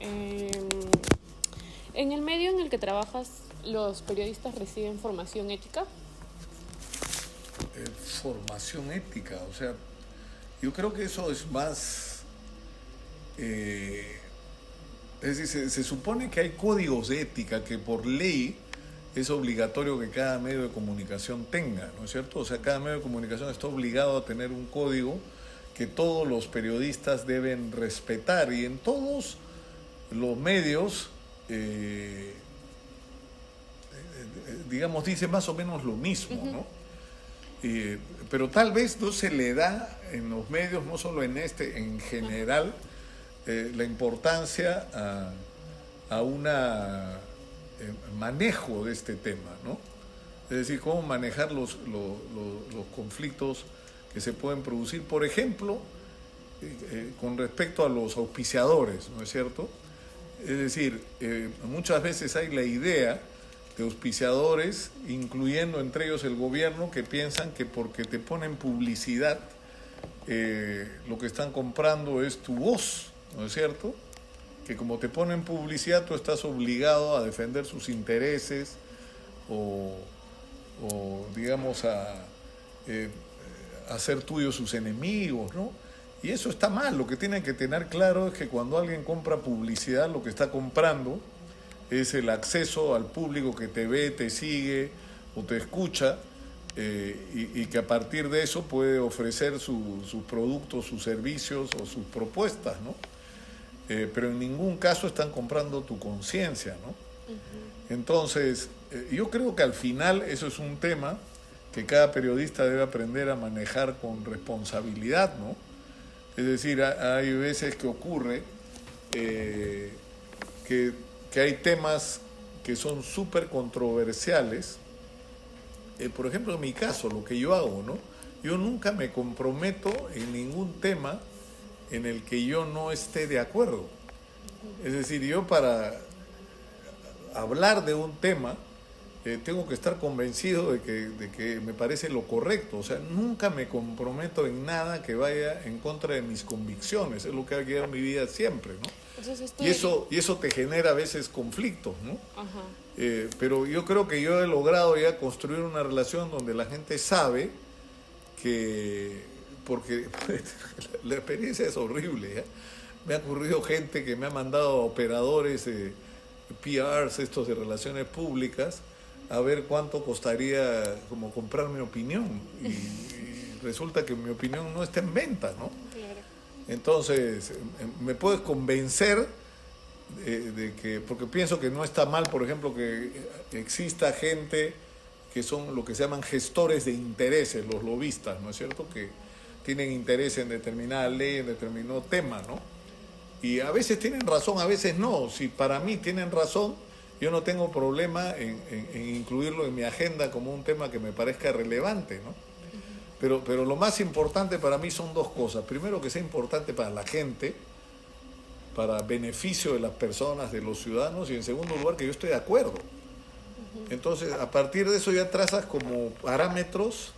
Eh, en el medio en el que trabajas, ¿los periodistas reciben formación ética? Formación ética, o sea, yo creo que eso es más, es decir, se supone que hay códigos de ética que por ley es obligatorio que cada medio de comunicación tenga, ¿no es cierto? O sea, cada medio de comunicación está obligado a tener un código que todos los periodistas deben respetar, y en todos los medios, digamos, dice más o menos lo mismo, ¿no? Pero tal vez no se le da en los medios, no solo en este, en general, la importancia a una manejo de este tema, ¿no? Es decir, cómo manejar los conflictos que se pueden producir, por ejemplo, con respecto a los auspiciadores, ¿no es cierto? Es decir, muchas veces hay la idea de auspiciadores, incluyendo entre ellos el gobierno, que piensan que porque te ponen publicidad, lo que están comprando es tu voz, ¿no es cierto? Que como te ponen publicidad, tú estás obligado a defender sus intereses o digamos, a hacer tuyos sus enemigos, ¿no? Y eso está mal. Lo que tienen que tener claro es que cuando alguien compra publicidad, lo que está comprando es el acceso al público que te ve, te sigue o te escucha, y que a partir de eso puede ofrecer sus productos, sus servicios o sus propuestas, ¿no? Pero en ningún caso están comprando tu conciencia, ¿no? Entonces, yo creo que al final eso es un tema que cada periodista debe aprender a manejar con responsabilidad, ¿no? Es decir, hay veces que ocurre que hay temas que son súper controversiales. Por ejemplo, en mi caso, lo que yo hago, ¿no? Yo nunca me comprometo en ningún tema en el que yo no esté de acuerdo. Es decir, yo para hablar de un tema tengo que estar convencido de que me parece lo correcto. O sea, nunca me comprometo en nada que vaya en contra de mis convicciones. Es lo que ha guiado mi vida siempre, ¿no? Entonces, Y eso te genera a veces conflictos, ¿no? Ajá. Pero yo creo que yo he logrado ya construir una relación donde la gente sabe que, porque la experiencia es horrible, ¿ya? Me ha ocurrido gente que me ha mandado operadores, PRs, estos de relaciones públicas, a ver cuánto costaría como comprar mi opinión, y resulta que mi opinión no está en venta, ¿no? Claro. Entonces, me puedes convencer de que, porque pienso que no está mal, por ejemplo, que exista gente que son lo que se llaman gestores de intereses, los lobistas, ¿no es cierto? Que tienen interés en determinada ley, en determinado tema, ¿no? Y a veces tienen razón, a veces no. Si para mí tienen razón, yo no tengo problema en incluirlo en mi agenda como un tema que me parezca relevante, ¿no? Pero lo más importante para mí son dos cosas. Primero, que sea importante para la gente, para beneficio de las personas, de los ciudadanos, y en segundo lugar, que yo estoy de acuerdo. Entonces, a partir de eso ya trazas como parámetros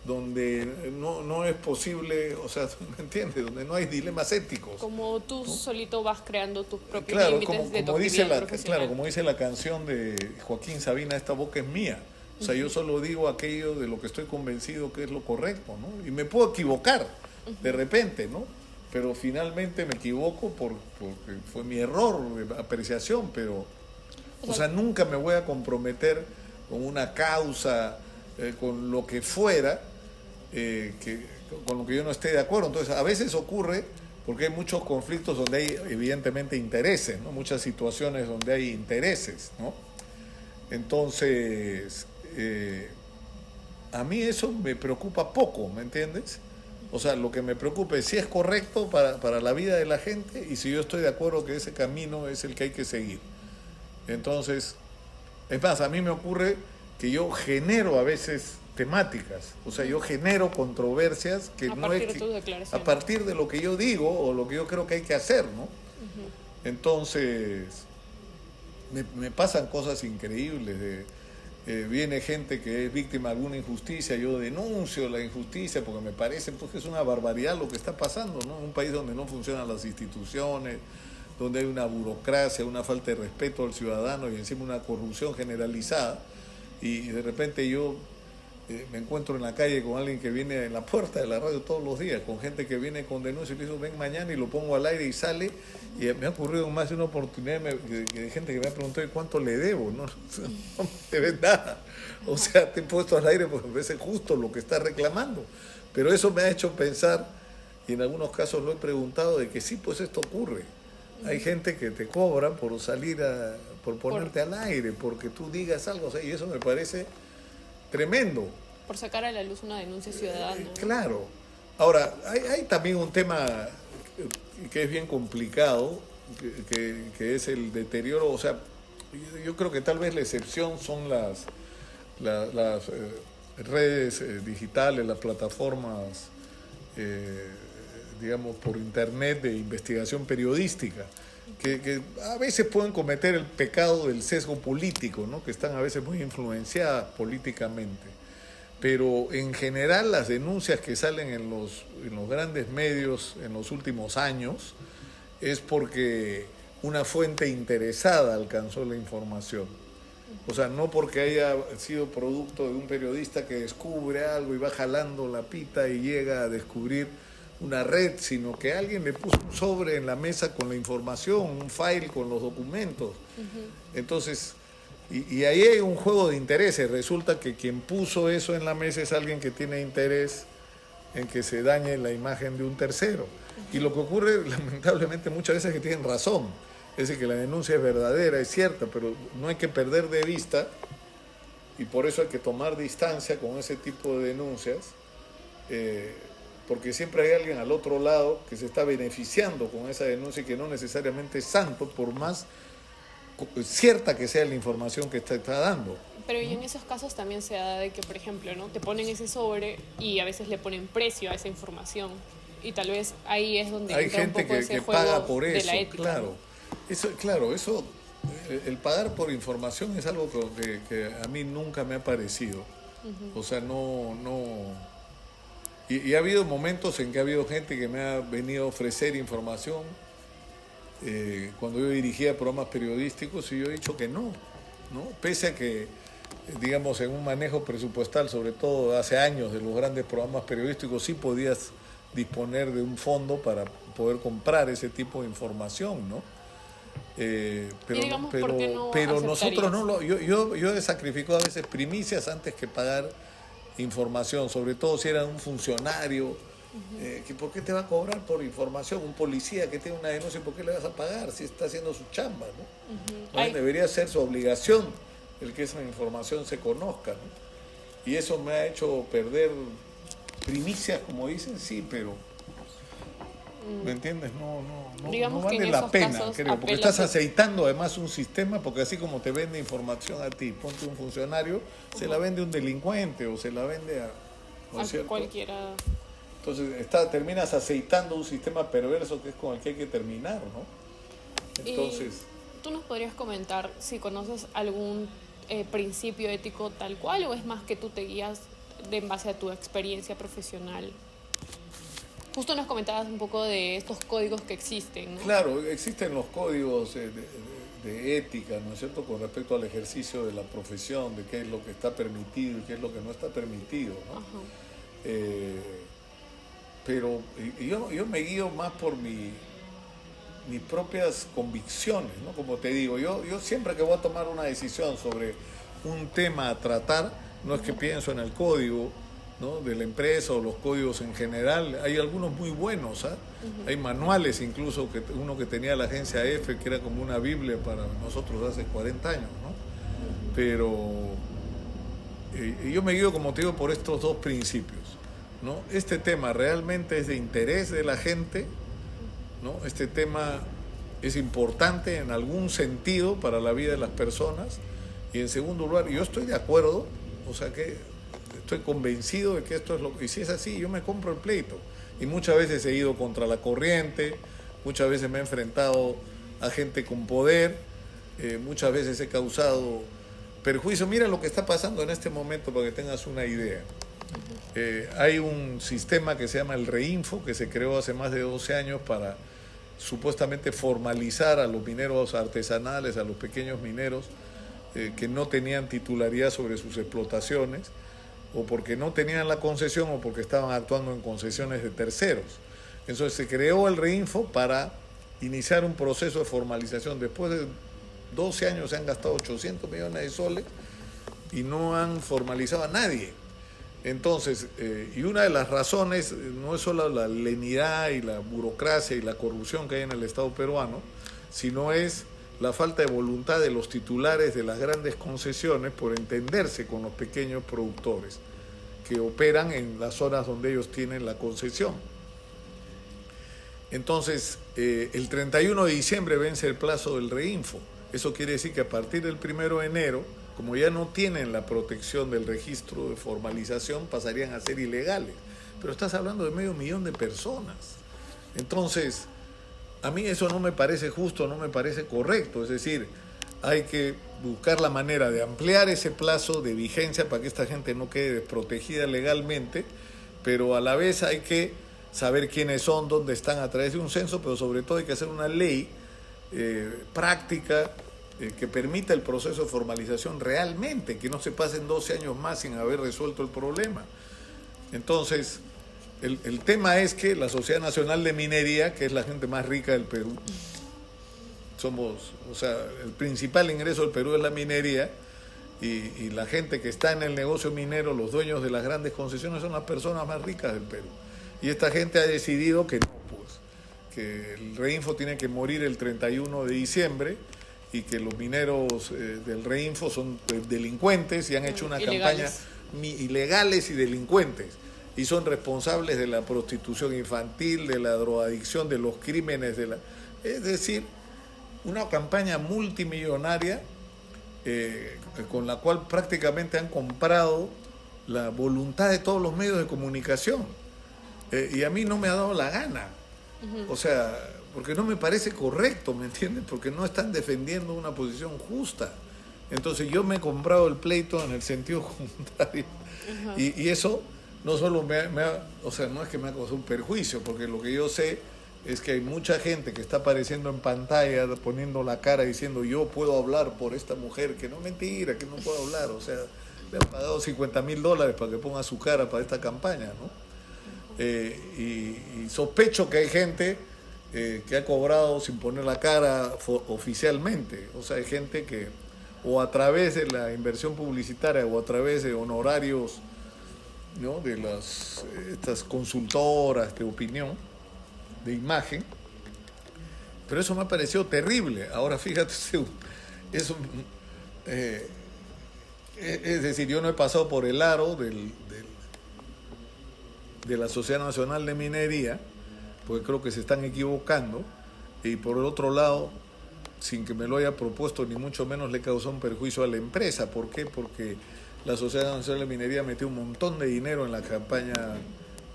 donde no es posible, o sea, ¿me entiendes? Donde no hay dilemas éticos. Como tú, ¿no?, solito vas creando tus propios claro, límites de tu actividad profesional. Claro, como dice la canción de Joaquín Sabina, esta boca es mía. O sea, yo solo digo aquello de lo que estoy convencido que es lo correcto, ¿no? Y me puedo equivocar de repente, ¿no? Pero finalmente me equivoco porque fue mi error de apreciación, pero, o sea, nunca me voy a comprometer con una causa, con lo que fuera, con lo que yo no esté de acuerdo. Entonces, a veces ocurre porque hay muchos conflictos donde hay evidentemente intereses, ¿no? Muchas situaciones donde hay intereses, ¿no? Entonces, a mí eso me preocupa poco, ¿me entiendes? O sea, lo que me preocupa es si es correcto para la vida de la gente y si yo estoy de acuerdo que ese camino es el que hay que seguir. Entonces, es más, a mí me ocurre que yo genero a veces temáticas, o sea, yo genero controversias que no es que, a partir de lo que yo digo o lo que yo creo que hay que hacer, ¿no? Entonces, me pasan cosas increíbles. Viene gente que es víctima de alguna injusticia, yo denuncio la injusticia porque me parece pues, que es una barbaridad lo que está pasando, ¿no? En un país donde no funcionan las instituciones, donde hay una burocracia, una falta de respeto al ciudadano y encima una corrupción generalizada, y de repente yo me encuentro en la calle con alguien que viene en la puerta de la radio todos los días, con gente que viene con denuncia y le digo, ven mañana, y lo pongo al aire y sale, y me ha ocurrido más de una oportunidad de gente que me ha preguntado cuánto le debo, no me debes nada, o sea, te he puesto al aire porque me parece justo lo que está reclamando, pero eso me ha hecho pensar, y en algunos casos lo he preguntado, de que sí, pues esto ocurre. Hay gente que te cobra por salir por ponerte al aire, porque tú digas algo, o sea, y eso me parece tremendo. Por sacar a la luz una denuncia ciudadana. Claro. Ahora, hay también un tema que es bien complicado, que es el deterioro, o sea, yo creo que tal vez la excepción son las redes digitales, las plataformas, digamos, por internet de investigación periodística, que a veces pueden cometer el pecado del sesgo político, ¿no? Que están a veces muy influenciadas políticamente. Pero en general las denuncias que salen en los grandes medios en los últimos años es porque una fuente interesada alcanzó la información. O sea, no porque haya sido producto de un periodista que descubre algo y va jalando la pita y llega a descubrir una red, sino que alguien le puso un sobre en la mesa con la información, un file con los documentos. Entonces, y ahí hay un juego de intereses. Resulta que quien puso eso en la mesa es alguien que tiene interés en que se dañe la imagen de un tercero. Y lo que ocurre, lamentablemente, muchas veces es que tienen razón. Es decir, que la denuncia es verdadera, es cierta, pero no hay que perder de vista, y por eso hay que tomar distancia con ese tipo de denuncias, porque siempre hay alguien al otro lado que se está beneficiando con esa denuncia y que no necesariamente es santo, por más cierta que sea la información que está dando. Pero y en esos casos también se da de que, por ejemplo, ¿no? Te ponen ese sobre y a veces le ponen precio a esa información, y tal vez ahí es donde hay entra gente un poco ese que juego paga por de eso, la ética. claro. Eso, el pagar por información es algo que a mí nunca me ha parecido. O sea, no. Y ha habido momentos en que ha habido gente que me ha venido a ofrecer información cuando yo dirigía programas periodísticos, y yo he dicho que no, pese a que, digamos, en un manejo presupuestal, sobre todo hace años, de los grandes programas periodísticos, sí podías disponer de un fondo para poder comprar ese tipo de información, ¿no? Pero nosotros no lo... Yo he sacrificado a veces primicias antes que pagar información, sobre todo si era un funcionario. Que ¿por qué te va a cobrar por información? Un policía que tiene una denuncia, ¿por qué le vas a pagar si está haciendo su chamba, ¿no? Debería ser su obligación el que esa información se conozca, ¿no? Y eso me ha hecho perder primicias, como dicen, sí, pero ¿me entiendes? No vale la pena, creo, porque estás aceitando además un sistema, porque así como te vende información a ti, ponte un funcionario, se la vende un delincuente o se la vende a cualquiera. Entonces terminas aceitando un sistema perverso que es con el que hay que terminar, ¿no? Entonces, ¿tú nos podrías comentar si conoces algún principio ético tal cual, o es más que tú te guías en base a tu experiencia profesional? Justo nos comentabas un poco de estos códigos que existen, ¿no? Claro, existen los códigos de ética, ¿no es cierto?, con respecto al ejercicio de la profesión, de qué es lo que está permitido y qué es lo que no está permitido, ¿no? Pero yo me guío más por mis propias convicciones, ¿no? Como te digo, yo siempre que voy a tomar una decisión sobre un tema a tratar, no es que pienso en el código, ¿no?, de la empresa o los códigos en general. Hay algunos muy buenos, Hay manuales, incluso uno que tenía la agencia EFE, que era como una Biblia para nosotros hace 40 años, ¿no? Pero yo me guío, como te digo, por estos dos principios, ¿no? Este tema realmente es de interés de la gente, ¿no? Este tema es importante en algún sentido para la vida de las personas, y en segundo lugar, yo estoy de acuerdo, o sea que estoy convencido de que esto es lo que... Y si es así, yo me compro el pleito. Y muchas veces he ido contra la corriente, muchas veces me he enfrentado a gente con poder, muchas veces he causado perjuicio. Mira lo que está pasando en este momento para que tengas una idea. Hay un sistema que se llama el Reinfo, que se creó hace más de 12 años para supuestamente formalizar a los mineros artesanales, a los pequeños mineros que no tenían titularidad sobre sus explotaciones, o porque no tenían la concesión o porque estaban actuando en concesiones de terceros. Entonces se creó el REINFO para iniciar un proceso de formalización. Después de 12 años se han gastado 800 millones de soles y no han formalizado a nadie. Entonces, y una de las razones no es solo la lenidad y la burocracia y la corrupción que hay en el Estado peruano, sino es la falta de voluntad de los titulares de las grandes concesiones por entenderse con los pequeños productores que operan en las zonas donde ellos tienen la concesión. Entonces, el 31 de diciembre vence el plazo del REINFO. Eso quiere decir que a partir del 1 de enero, como ya no tienen la protección del registro de formalización, pasarían a ser ilegales. Pero estás hablando de 500.000 de personas. Entonces, a mí eso no me parece justo, no me parece correcto. Es decir, hay que buscar la manera de ampliar ese plazo de vigencia para que esta gente no quede desprotegida legalmente, pero a la vez hay que saber quiénes son, dónde están a través de un censo, pero sobre todo hay que hacer una ley práctica que permita el proceso de formalización realmente, que no se pasen 12 años más sin haber resuelto el problema. Entonces, el tema es que la Sociedad Nacional de Minería, que es la gente más rica del Perú, el principal ingreso del Perú es la minería, y la gente que está en el negocio minero, los dueños de las grandes concesiones, son las personas más ricas del Perú. Y esta gente ha decidido que no, pues, que el REINFO tiene que morir el 31 de diciembre y que los mineros del REINFO son delincuentes y han hecho una campaña ilegales y delincuentes. Y son responsables de la prostitución infantil, de la drogadicción, de los crímenes, es decir, una campaña multimillonaria con la cual prácticamente han comprado la voluntad de todos los medios de comunicación. Y a mí no me ha dado la gana. O sea, porque no me parece correcto, ¿me entiendes? Porque no están defendiendo una posición justa. Entonces yo me he comprado el pleito en el sentido contrario. Y eso no solo no es que me ha causado un perjuicio, porque lo que yo sé es que hay mucha gente que está apareciendo en pantalla, poniendo la cara, diciendo yo puedo hablar por esta mujer, que no es mentira, que no puedo hablar. O sea, le han pagado $50,000 para que ponga su cara para esta campaña, ¿no? Y sospecho que hay gente que ha cobrado sin poner la cara oficialmente. O sea, hay gente que o a través de la inversión publicitaria o a través de honorarios, ¿no?, de estas consultoras de opinión, de imagen. Pero eso me ha parecido terrible. Ahora fíjate, eso, es decir, yo no he pasado por el aro de la Sociedad Nacional de Minería, porque creo que se están equivocando, y por el otro lado, sin que me lo haya propuesto, ni mucho menos le causó un perjuicio a la empresa. ¿Por qué? Porque la Sociedad Nacional de Minería metió un montón de dinero en la campaña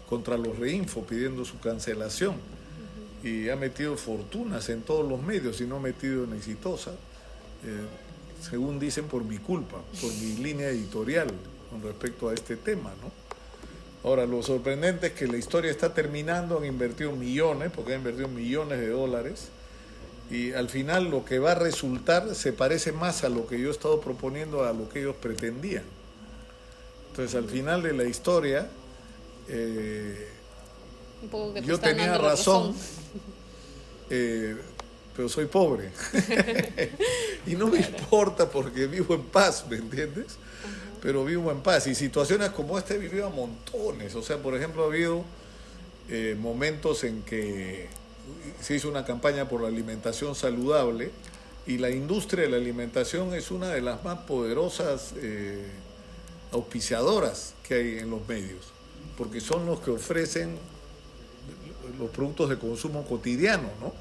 contra los REINFO pidiendo su cancelación, y ha metido fortunas en todos los medios y no ha metido en Exitosa, según dicen por mi culpa, por mi línea editorial con respecto a este tema, ¿no? Ahora, lo sorprendente es que la historia está terminando, han invertido millones, porque han invertido millones de dólares, y al final lo que va a resultar se parece más a lo que yo he estado proponiendo, a lo que ellos pretendían. Entonces, al final de la historia, yo tenía razón, pero soy pobre. Y no me importa porque vivo en paz, ¿me entiendes? Pero vivo en paz. Y situaciones como esta he vivido a montones. O sea, por ejemplo, ha habido momentos en que se hizo una campaña por la alimentación saludable, y la industria de la alimentación es una de las más poderosas auspiciadoras que hay en los medios, porque son los que ofrecen los productos de consumo cotidiano, ¿no?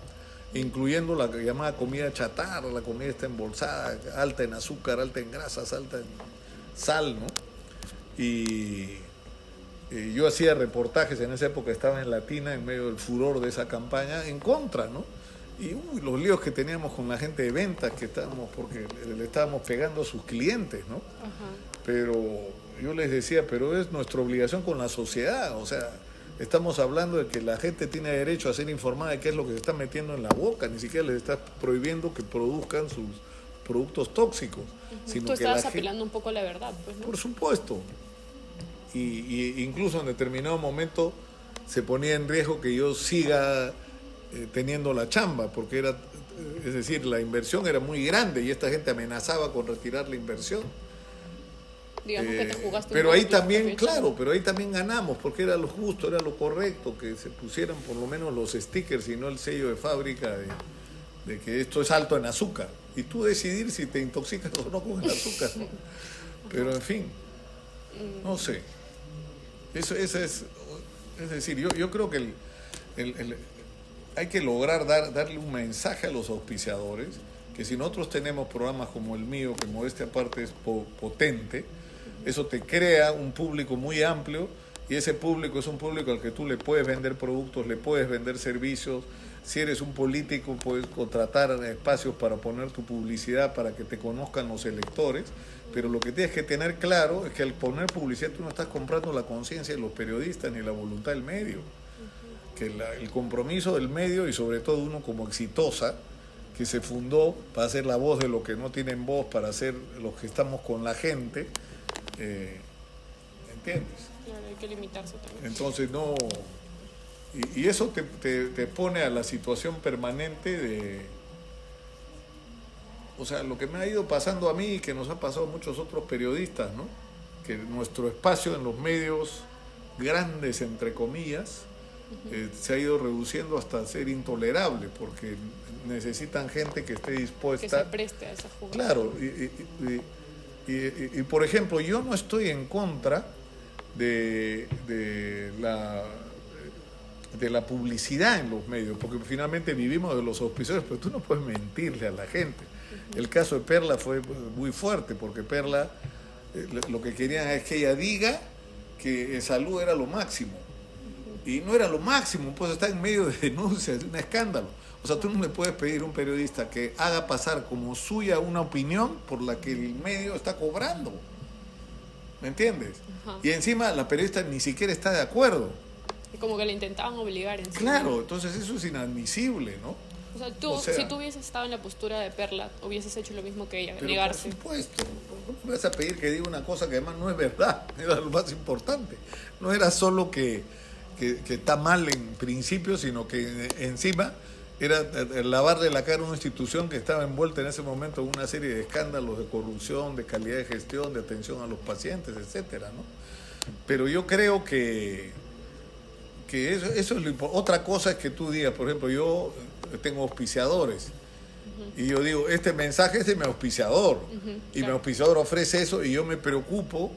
Incluyendo la llamada comida chatarra, la comida está embolsada, alta en azúcar, alta en grasas, alta en sal, ¿no? Y yo hacía reportajes en esa época, estaba en Latina, en medio del furor de esa campaña, en contra, ¿no? Y los líos que teníamos con la gente de ventas, porque le estábamos pegando a sus clientes, ¿no? Pero yo les decía, pero es nuestra obligación con la sociedad, o sea, Estamos hablando de que la gente tiene derecho a ser informada de qué es lo que se está metiendo en la boca, ni siquiera les está prohibiendo que produzcan sus productos tóxicos. Sino Tú que estabas apelando un poco a la verdad, pues, ¿no? por supuesto. Y incluso en determinado momento se ponía en riesgo que yo siga teniendo la chamba, porque era, es decir, la inversión era muy grande y esta gente amenazaba con retirar la inversión. Digamos que te jugaste un Pero poco ahí tu también, propia claro, chamba. pero ahí también ganamos, porque era lo justo, era lo correcto, que se pusieran por lo menos los stickers y no el sello de fábrica de que esto es alto en azúcar. Y tú decidir si te intoxicas o no con el azúcar, ¿no? Pero en fin, no sé. Eso es decir, yo creo que hay que lograr darle un mensaje a los auspiciadores, que si nosotros tenemos programas como el mío, que modestia aparte es potente, eso te crea un público muy amplio y ese público es un público al que tú le puedes vender productos, le puedes vender servicios. Si eres un político, puedes contratar espacios para poner tu publicidad para que te conozcan los electores, pero lo que tienes que tener claro es que al poner publicidad tú no estás comprando la conciencia de los periodistas ni la voluntad del medio. Que el compromiso del medio y sobre todo uno como Exitosa, que se fundó para ser la voz de los que no tienen voz, para ser los que estamos con la gente, ¿entiendes? Claro, hay que limitarse también. Entonces no... Y eso te pone a la situación permanente de... O sea, lo que me ha ido pasando a mí y que nos ha pasado a muchos otros periodistas, ¿no? Que nuestro espacio en los medios grandes, entre comillas, se ha ido reduciendo hasta ser intolerable, porque necesitan gente que esté dispuesta... Que se preste a esa jugada. Claro, y por ejemplo, yo no estoy en contra de la publicidad en los medios, porque finalmente vivimos de los auspiciadores, pero tú no puedes mentirle a la gente. El caso de Perla fue muy fuerte, porque Perla lo que querían es que ella diga que salud era lo máximo. Y no era lo máximo, pues está en medio de denuncias, de un escándalo. O sea, tú no le puedes pedir a un periodista que haga pasar como suya una opinión por la que el medio está cobrando. ¿Me entiendes? Ajá. Y encima la periodista ni siquiera está de acuerdo. Y como que le intentaban obligar en sí. Claro, entonces eso es inadmisible, ¿no? O sea, si tú hubieses estado en la postura de Perla, hubieses hecho lo mismo que ella, Pero negarse. por supuesto, ¿cómo me vas a pedir que diga una cosa que además no es verdad? Era lo más importante. No era solo que está mal en principio, sino que encima era lavarle la cara a una institución que estaba envuelta en ese momento en una serie de escándalos de corrupción, de calidad de gestión, de atención a los pacientes, etcétera, ¿no? Pero yo creo que eso es lo importante. Otra cosa es que tú digas, por ejemplo, yo tengo auspiciadores y yo digo, este mensaje es de mi auspiciador y mi auspiciador ofrece eso y yo me preocupo,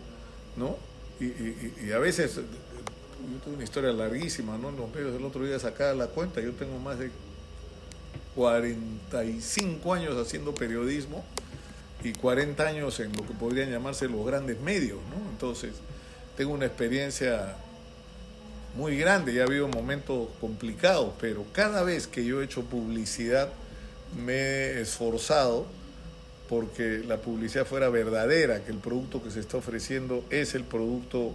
¿no? Y a veces, yo tengo una historia larguísima, ¿no? En los medios del otro día sacaba la cuenta, yo tengo más de 45 años haciendo periodismo y 40 años en lo que podrían llamarse los grandes medios, ¿no? Entonces, tengo una experiencia muy grande, ya ha habido momentos complicados, pero cada vez que yo he hecho publicidad me he esforzado porque la publicidad fuera verdadera, que el producto que se está ofreciendo es el producto,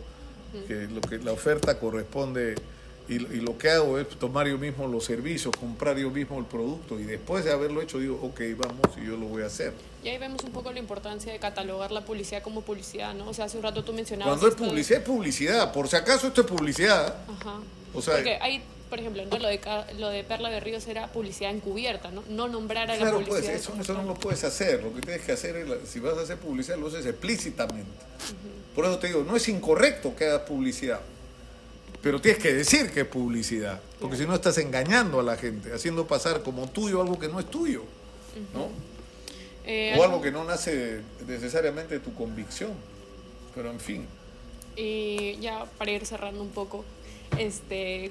que la oferta corresponde, y lo que hago es tomar yo mismo los servicios, comprar yo mismo el producto, y después de haberlo hecho digo, ok, vamos, y yo lo voy a hacer. Y ahí vemos un poco la importancia de catalogar la publicidad como publicidad, ¿no? O sea, hace un rato tú mencionabas... Cuando es publicidad, es publicidad. Por si acaso esto es publicidad. Ajá. O sea, porque hay, por ejemplo, ¿no? Lo de Perla de Ríos era publicidad encubierta, ¿no? No nombrar a la claro, publicidad. pues eso no lo puedes hacer. Lo que tienes que hacer es, si vas a hacer publicidad, lo haces explícitamente. Por eso te digo, no es incorrecto que hagas publicidad, pero tienes que decir que es publicidad, porque si no estás engañando a la gente, haciendo pasar como tuyo algo que no es tuyo, ¿no? O algo que no nace necesariamente de tu convicción, pero en fin. Y ya para ir cerrando un poco,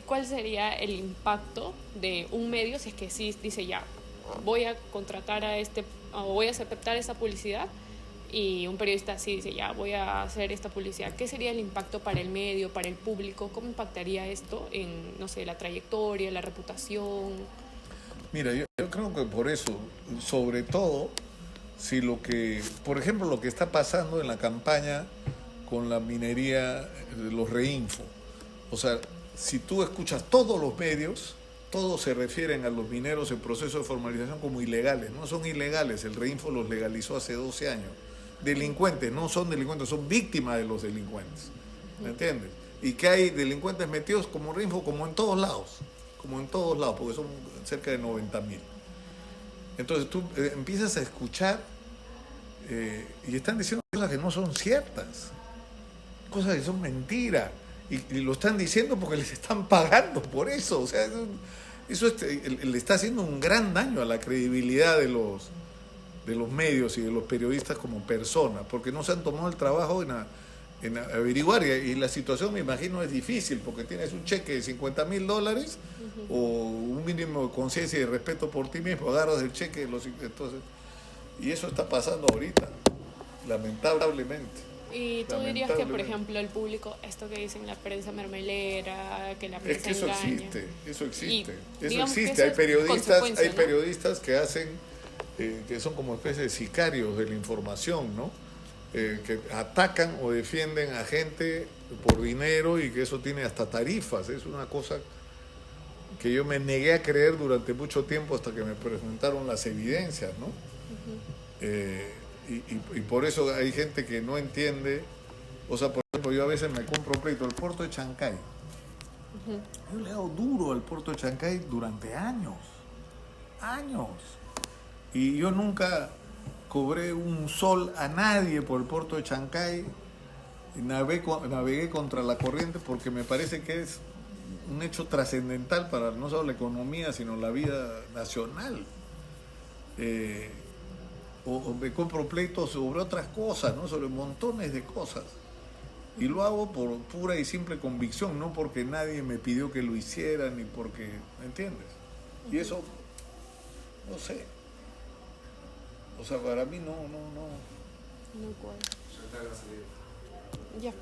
¿cuál sería el impacto de un medio si es que sí dice ya, voy a contratar o voy a aceptar esta publicidad, y un periodista sí dice ya, voy a hacer esta publicidad? ¿Qué sería el impacto para el medio, para el público? ¿Cómo impactaría esto en, no sé, la trayectoria, la reputación? Mira, yo creo que por eso, sobre todo, si por ejemplo, lo que está pasando en la campaña con la minería de los Reinfo, o sea, si tú escuchas todos los medios, todos se refieren a los mineros en proceso de formalización como ilegales. No son ilegales, el Reinfo los legalizó hace 12 años. Delincuentes, no son delincuentes, son víctimas de los delincuentes. ¿Me entiendes? Y que hay delincuentes metidos como Reinfo, como en todos lados, porque son cerca de 90.000. Entonces tú empiezas a escuchar y están diciendo cosas que no son ciertas, cosas que son mentiras, y lo están diciendo porque les están pagando por eso. O sea, eso le está haciendo un gran daño a la credibilidad de los medios y de los periodistas como personas, porque no se han tomado el trabajo en averiguar, y la situación, me imagino, es difícil, porque tienes un cheque de $50,000 o un mínimo de conciencia y de respeto por ti mismo, agarras el cheque, entonces, y eso está pasando ahorita, lamentablemente. Y tú dirías que, por ejemplo, el público, esto que dicen la prensa mermelera, que la prensa es que engaña. Eso existe. Eso Hay ¿no? periodistas que hacen, que son como especie de sicarios de la información, ¿no? Que atacan o defienden a gente por dinero, y que eso tiene hasta tarifas. Es una cosa que yo me negué a creer durante mucho tiempo hasta que me presentaron las evidencias, ¿no? Y por eso hay gente que no entiende. O sea, por ejemplo, yo a veces me compro pleito el puerto de Chancay. Yo le he dado duro al puerto de Chancay durante años. Y yo nunca cobré un sol a nadie por el puerto de Chancay. Y navegué contra la corriente, porque me parece que es un hecho trascendental para no solo la economía, sino la vida nacional. O me compro pleitos sobre otras cosas, ¿no? Sobre montones de cosas. Y lo hago por pura y simple convicción, no porque nadie me pidió que lo hiciera, ni porque, ¿me entiendes? Y eso, no sé. O sea, para mí no. No cuadra. Ya.